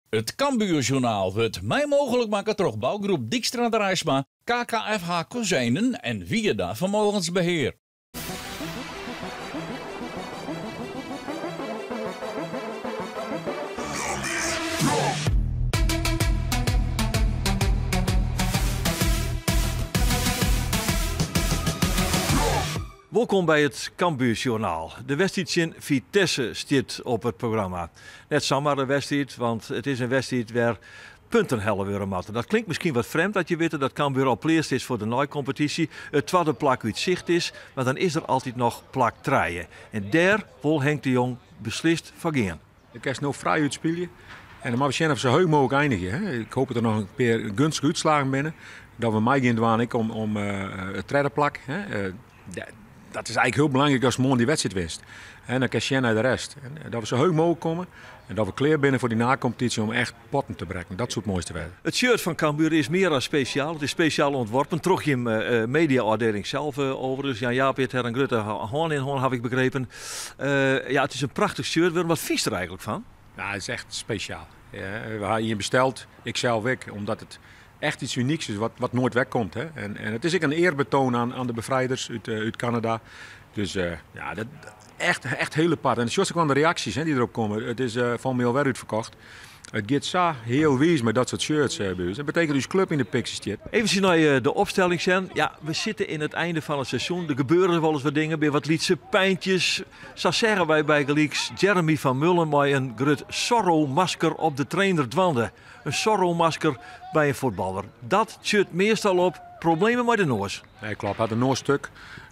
Het Cambuurjournaal wordt mij mogelijk maken door bouwgroep Dijkstra de Rijsma, KKFH Kozijnen en Vieda Vermogensbeheer. Welkom bij het Cambuurjournaal. De wedstrijd in Vitesse staat op het programma. Net zomaar een wedstrijd, want het is een wedstrijd waar punten hellen weer moeten. Dat klinkt misschien wat vreemd dat je weet dat Cambuur al pleerst is voor de naaicompetitie. Het tweede plak uit zicht is, maar dan is er altijd nog plak 3. En daar wil Henk de Jong beslist van gaan. Ik kan nog vrij uitspelen. En dan mag we zien of ze heus mogelijk eindigen. Hè. Ik hoop dat er nog een keer gunstige uitslagen binnen. Dat we mij gaan doen om het tweede plak. Hè. Dat is eigenlijk heel belangrijk als morgen die wedstrijd wist. En dan kan je naar de rest. En dat we zo heus mogelijk komen. En dat we klaar binnen voor die nacompetitie om echt potten te breken. Dat is het mooiste werden. Het shirt van Cambuur is meer dan speciaal. Het is speciaal ontworpen. Trog je hem mediaafdeling zelf overigens. Jan-Jaap heeft er een grote hoorn in, heb ik begrepen. Ja, het is een prachtig shirt. Wat vies er eigenlijk van? Nou, het is echt speciaal. Ja, we hebben hier besteld, ik zelf ook, omdat het echt iets unieks is wat nooit wegkomt. Hè. En het is ook een eerbetoon aan de bevrijders uit Canada. Dus ja, dat echt heel apart. En het is ook de reacties die erop komen. Het is van mij alweer uitverkocht. Het gaat zo heel wees met dat soort shirts bij ons. Dat betekent dus club in de pixie zit. Even zien naar de opstelling, Sjen. Ja, we zitten in het einde van het seizoen. Er gebeuren wel eens wat dingen. Weer wat lietse pijntjes. Zo zeggen wij bij Gelieks. Jeremy van Mullen met een groot sorrow-masker op de trainer dwanden. Een sorrow-masker bij een voetballer. Dat zit meestal op problemen met de noos. Nee, klopt. Had een noorstuk.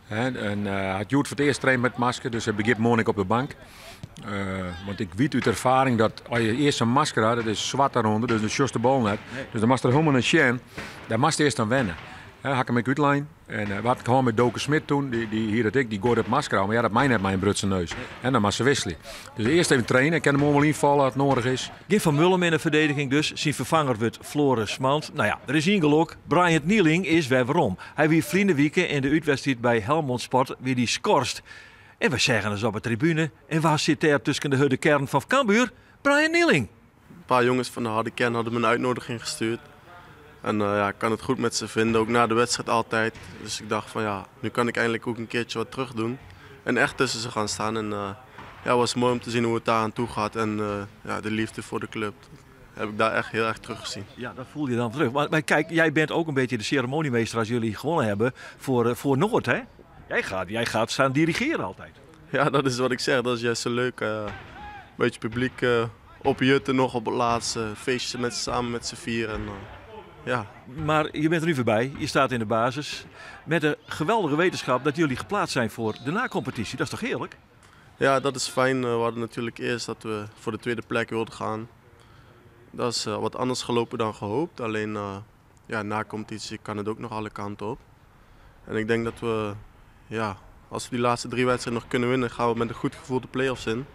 En had Joet voor het eerst trainen met masker. Dus hij begint morgen op de bank. Want ik weet uit ervaring dat als je eerst een masker had, dat is zwart daaronder, dus de juiste bal net. Nee. Dus dan was er helemaal een sjen. Daar moest eerst aan wennen. Hak hem ik uitlijn. En we hadden gewoon met Doken Smit toen, die hier dat ik, die gooide op masker aan. Maar ja, dat mij net mijn brutse neus. Nee. En dan moest ze wisselen. Dus eerst even trainen. Ik kan hem allemaal invallen als het nodig is. Gin van Mullen in de verdediging dus. Zijn vervanger wordt Floris Mand. Nou ja, er is één geluk. Brian Nieling is weer waarom. Hij wie vriendenwieken in de uitwedstrijd bij Helmond Sport weer die scorst. En we zeggen eens op de tribune. En waar zit daar tussen de harde kern van Cambuur? Brian Nieling. Een paar jongens van de harde kern hadden me een uitnodiging gestuurd. En ja, ik kan het goed met ze vinden, ook na de wedstrijd altijd. Dus ik dacht van ja, nu kan ik eindelijk ook een keertje wat terug doen. En echt tussen ze gaan staan. En ja, het was mooi om te zien hoe het daar aan toe gaat. En ja, de liefde voor de club heb ik daar echt heel erg teruggezien. Ja, dat voel je dan terug. Maar kijk, jij bent ook een beetje de ceremoniemeester als jullie gewonnen hebben voor Noord, hè? Jij gaat staan dirigeren altijd. Ja, dat is wat ik zeg. Dat is juist zo leuk. Een beetje publiek op jutten nog op het laatste. Feestje samen met z'n vier. En, ja. Maar je bent er nu voorbij. Je staat in de basis. Met de geweldige wetenschap dat jullie geplaatst zijn voor de nacompetitie. Dat is toch heerlijk? Ja, dat is fijn. We hadden natuurlijk eerst dat we voor de tweede plek wilden gaan. Dat is wat anders gelopen dan gehoopt. Alleen ja, na competitie kan het ook nog alle kanten op. En ik denk dat we... Ja, als we die laatste 3 wedstrijden nog kunnen winnen, gaan we met een goed gevoel de play-offs in.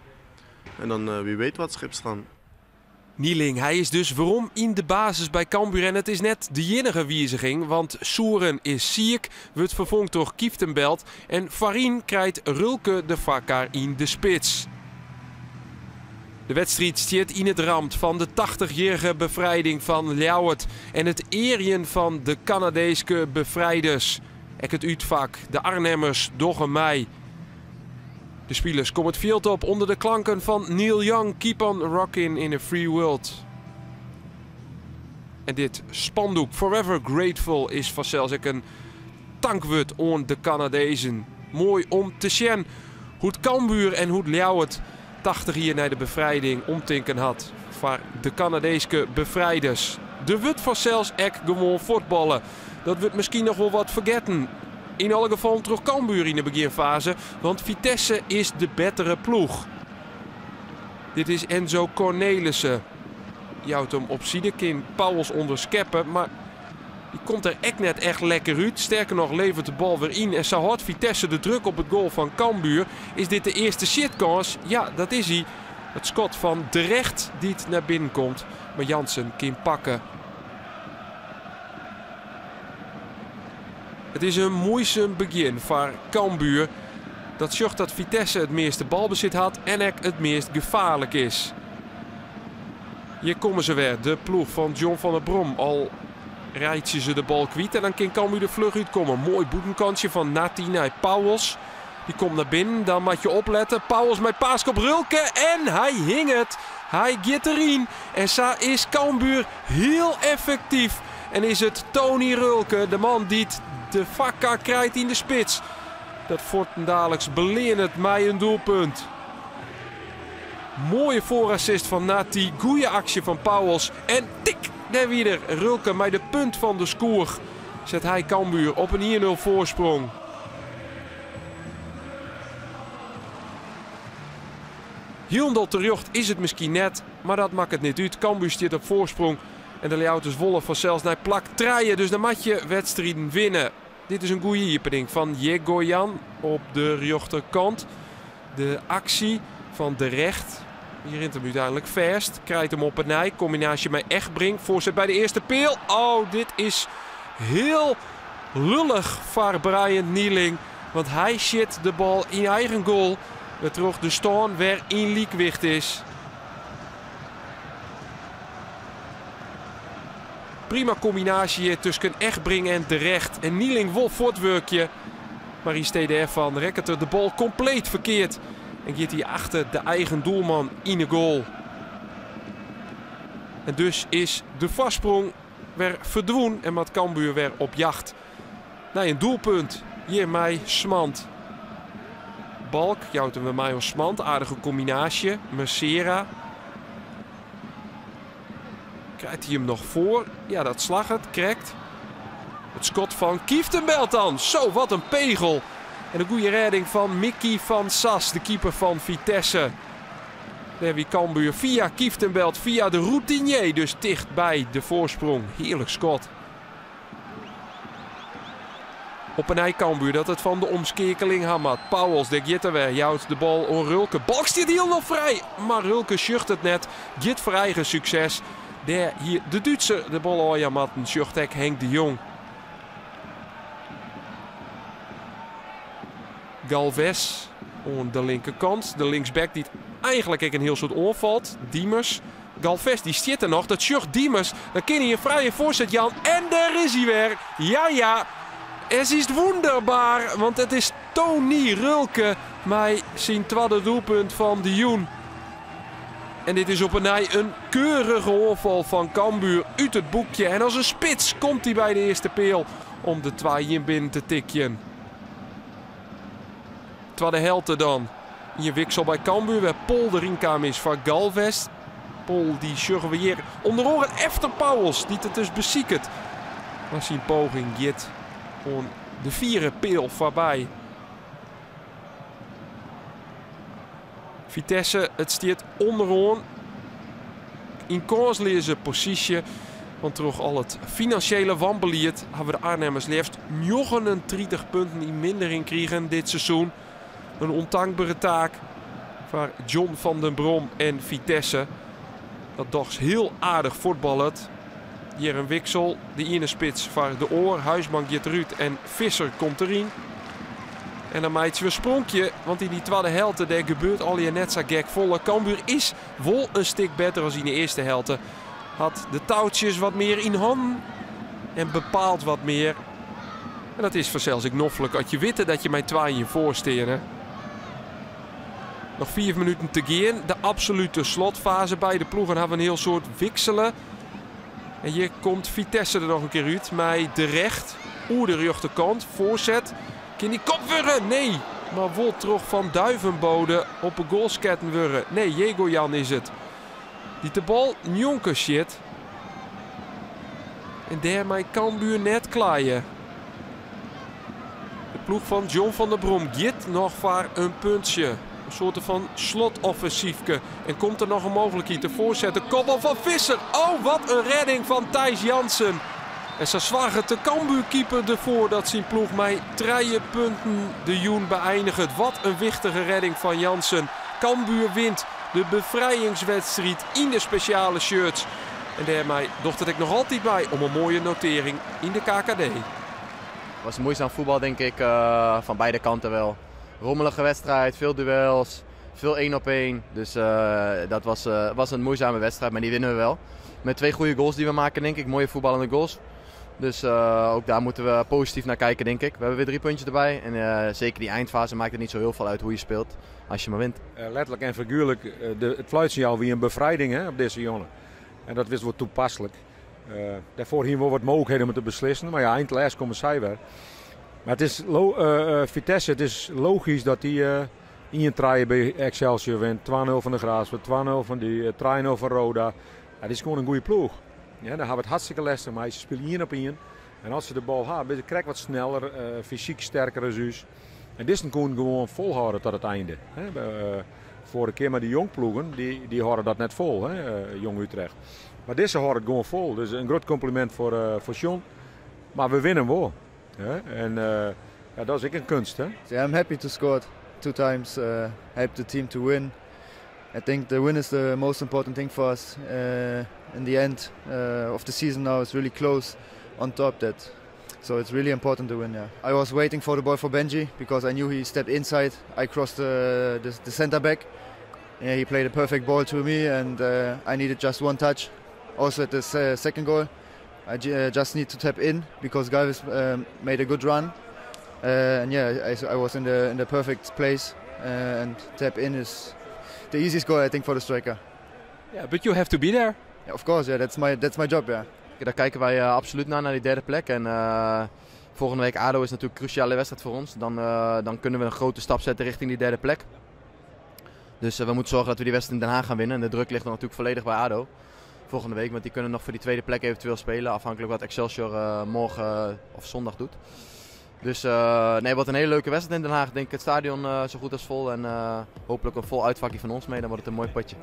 En dan wie weet wat schipstrand. Nieling, hij is dus waarom in de basis bij Cambuur. En het is net de enige wijziging, want Soeren is ziek, wordt vervangen door Kieftenbelt. En Farin krijgt Rulke de Vakkar in de spits. De wedstrijd staat in het ramp van de 80-jarige bevrijding van Ljouwert en het erien van de Canadese bevrijders. Ek het uitvak, de Arnhemmers, Doggen Mei. De spelers komen het veld op onder de klanken van Neil Young, Keep on Rockin' in a Free World. En dit spandoek, Forever Grateful, is vanzelfs ook een tankwoord aan de Canadezen. Mooi om te zien hoe het Cambuur en hoe het Ljouwert 80 jaar na de bevrijding omtinken had. Voor de Canadese bevrijders. De wordt vanzelfs ook gewoon voetballen. Dat wordt misschien nog wel wat vergeten. In alle geval terug Cambuur in de beginfase, want Vitesse is de betere ploeg. Dit is Enzo Cornelissen. Je houdt hem op Siedekin, Pauwels onderscheppen, maar die komt er echt net echt lekker uit. Sterker nog levert de bal weer in en zo houdt Vitesse de druk op het goal van Cambuur. Is dit de eerste shitkans? Ja, dat is hij. Het schot van De Recht die het naar binnen komt, maar Jansen kan pakken. Het is een moeizaam begin voor Cambuur. Dat zorgt dat Vitesse het meeste balbezit had en het meest gevaarlijk is. Hier komen ze weer, de ploeg van John van der Brom. Al rijdt ze de bal kwijt en dan kan Cambuur de vlug uitkomen. Mooi boetenkansje van Nati naar Pauwels. Die komt naar binnen, dan moet je opletten. Pauwels met paas op Rulke en hij hing het. Hij gaat erin. En zo is Cambuur heel effectief. En is het Tony Rulke, de man die de vakka krijgt in de spits. Dat Fortendaleks beleert mij een doelpunt. Mooie voorassist van Nati. Goeie actie van Pauwels. En tik, daar weer Rulke met de punt van de score. Zet hij Cambuur op een 1-0 voorsprong. Heel terjocht is het misschien net, maar dat maakt het niet uit. Cambuur staat op voorsprong. En de Leeuwarden Zwolle van zelfs naar plak draaien. Dus dan moet je wedstrijden winnen. Dit is een goede hiepening van Jegoyan op de rechterkant. De actie van de recht. Hier rint hem uiteindelijk vast. Krijgt hem op een nij. Combinatie met Echtbrink. Voorzet bij de eerste peel. Oh, dit is heel lullig voor Brian Nieling. Want hij shit de bal in eigen goal. Het terug de staan waar in liekwicht is. Prima combinatie tussen Echtbrink en de recht. En Nieling wolf voortwerkje. Maar hier steed ervan rekt de bal compleet verkeerd. En gaat hij achter de eigen doelman in de goal. En dus is de vastsprong weer verdwenen. En met Cambuur weer op jacht. naar een doelpunt. Hier mij Smant. Balk, jouten we mij als Smant. Aardige combinatie. Mercera. Krijgt hij hem nog voor? Ja, dat slag het. Correct. Het schot van Kieftenbelt dan. Zo, wat een pegel. En een goede redding van Mickey van Sas, de keeper van Vitesse. Daar wie Cambuur via Kieftenbelt, via de routinier. Dus dicht bij de voorsprong. Heerlijk schot. Op een ei Cambuur dat het van de omskekeling hamat. Pauwels, de Gitterwer, jouwt de bal on Rulke. Balk staat heel nog vrij. Maar Rulke schucht het net. Git voor eigen succes. Daar hier de Duitser de bal aanjamatten. Schuchtek Henk de Jong. Galvez aan de linkerkant. De linksback die het eigenlijk een heel soort onvalt. Diemers. Galvez die zit er nog. Dat schucht Diemers. Dan kan hij een vrije voorzet Jan. En daar is hij weer. Ja. Het is wonderbaar. Want het is Tony Rulke. Met zijn tweede doelpunt van de Joen. En dit is op een keurige oorval van Cambuur uit het boekje. En als een spits komt hij bij de eerste peel om de 2 in binnen te tikjen. Tweede helte dan. Hier wiksel bij Cambuur waar Pol de ringkamer is van Galvez. Pol die sjuggen we hier onder oren efter Pauwels. Die het dus beziekert. Maar zijn poging gaat gewoon de 4e peel voorbij. Vitesse, het stiert onderaan. In kansloze positie. Want terug al het financiële wanbeliert hebben we de Arnhemmers liefst 39 punten in mindering kregen dit seizoen. Een ondankbare taak voor John van den Brom en Vitesse. Dat toch heel aardig voetballert. Hier een wiksel. De ene spits voor de oor. Huisman gaat eruit en Visser komt erin. En dan maakt ze een spronkje. Want in die tweede helte daar gebeurt al je net zo gek volle. Cambuur is wel een stuk beter als in de eerste helte. Had de touwtjes wat meer in handen. En bepaalt wat meer. En dat is vanzelfs ik noffelijk. Als je weet dat je met 2 in voorstenen. Nog 4 minuten te gaan. De absolute slotfase bij de ploegen hebben een heel soort wikselen. En hier komt Vitesse er nog een keer uit. Met de recht. Oer de rechterkant. Voorzet. Kan die kop wurren? Nee. Maar wel terug van Duivenbode op een goalsketten wurren. Nee, Jegoyan is het. Die de bal Njonker shit. En daarmee Cambuur net klaaien. De ploeg van John van der Brom giet nog voor een puntje. Een soort van slotoffensiefke. En komt er nog een mogelijkheid te voorzetten. Kopbal van Visser. Oh, wat een redding van Thijs Jansen. En ze zwagen de Cambuurkeeper ervoor dat zijn ploeg met 3 punten de Joen beëindigt. Wat een wichtige redding van Jansen. Cambuur wint de bevrijdingswedstrijd in de speciale shirts. En daarmee docht ik nog altijd bij om een mooie notering in de KKD. Het was moeizaam voetbal denk ik, van beide kanten wel. Rommelige wedstrijd, veel duels. Veel 1-op-1. Dus dat was een moeizame wedstrijd, maar die winnen we wel. Met 2 goede goals die we maken, denk ik. Mooie voetballende goals. Dus ook daar moeten we positief naar kijken, denk ik. We hebben weer 3 puntjes erbij. En zeker die eindfase maakt het niet zo heel veel uit hoe je speelt, als je maar wint. Letterlijk en figuurlijk, het fluitsignaal wie een bevrijding, hè, op deze jongen. En dat is wel toepasselijk. Daarvoor hier wel wat mogelijkheden om te beslissen. Maar ja, eindelijk komen zij weer. Maar het is Vitesse, het is logisch dat die in traaien bij Excelsior wint. 2-0 van de Graafschap, 2-0 van die 3-0 van Roda. Ja, dat is gewoon een goede ploeg. Ja, dan hebben we het hartstikke lastig, maar ze spelen 1 op 1. En als ze de bal hebben, ze krijgen wat sneller, fysiek sterker als u. En dit is gewoon volhouden tot het einde. Vorige keer met die jongploegen, die houden dat net vol, Jong Utrecht. Maar deze houden het gewoon vol. Dus een groot compliment voor John. Maar we winnen wel. En ja, dat is ook een kunst. Hè? Yeah, I'm happy to score 2 times. Help the team to win. I think the win is the most important thing for us. In the end of the season now, it's really close on top that. So it's really important to win. Yeah. I was waiting for the ball for Benji because I knew he stepped inside. I crossed the center back. Yeah, he played a perfect ball to me, and I needed just 1 touch. Also at the second goal, I just need to tap in because Galvis made a good run. And yeah, I was in the perfect place, and tap in is the easiest goal I think for the striker. Yeah, but you have to be there. Yeah, of course, yeah, that's my job, yeah. Daar kijken wij absoluut naar die 3e plek. En volgende week ADO is natuurlijk een cruciale wedstrijd voor ons. Dan kunnen we een grote stap zetten richting die 3e plek. Dus we moeten zorgen dat we die wedstrijd in Den Haag gaan winnen. En de druk ligt dan natuurlijk volledig bij ADO. Volgende week, want die kunnen nog voor die 2e plek eventueel spelen. Afhankelijk wat Excelsior morgen of zondag doet. Dus nee, wat een hele leuke wedstrijd in Den Haag. Ik denk het stadion zo goed als vol. En hopelijk een vol uitvakje van ons mee. Dan wordt het een mooi potje.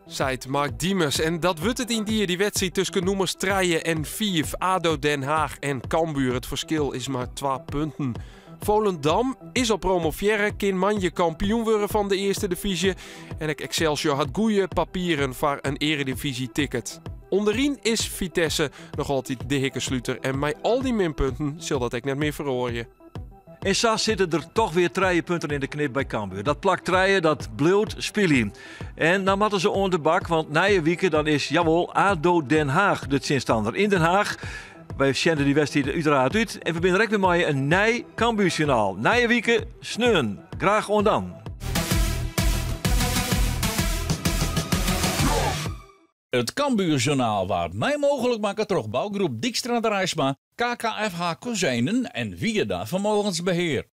Zijt Mark Diemers. En dat wordt het in die wedstrijd tussen nummers 3 en 4. ADO Den Haag en Cambuur. Het verschil is maar 2 punten. Volendam is op promovieren, kan manje kampioen worden van de eerste divisie. En Excelsior had goede papieren voor een eredivisie-ticket. Onderin is Vitesse nog altijd de hikkensluiter. En met al die minpunten zal dat ik net meer verhoren. En zo zitten er toch weer 3 punten in de knip bij Cambuur. Dat plakt 3, dat bloot spelen. En dan moeten ze onder de bak, want na je weekend dan is, jawel, ADO Den Haag de zinstander in Den Haag. Wij zenden die wedstrijd uiteraard uit. En we binnen direct met mij een nij Cambuurjournaal. Na je weekend sneun. Graag ondan. Het Cambuurjournaal waar mij mogelijk maken door bouwgroep Dijkstra de Rijsma, KKFH Kozijnen en Vieda Vermogensbeheer.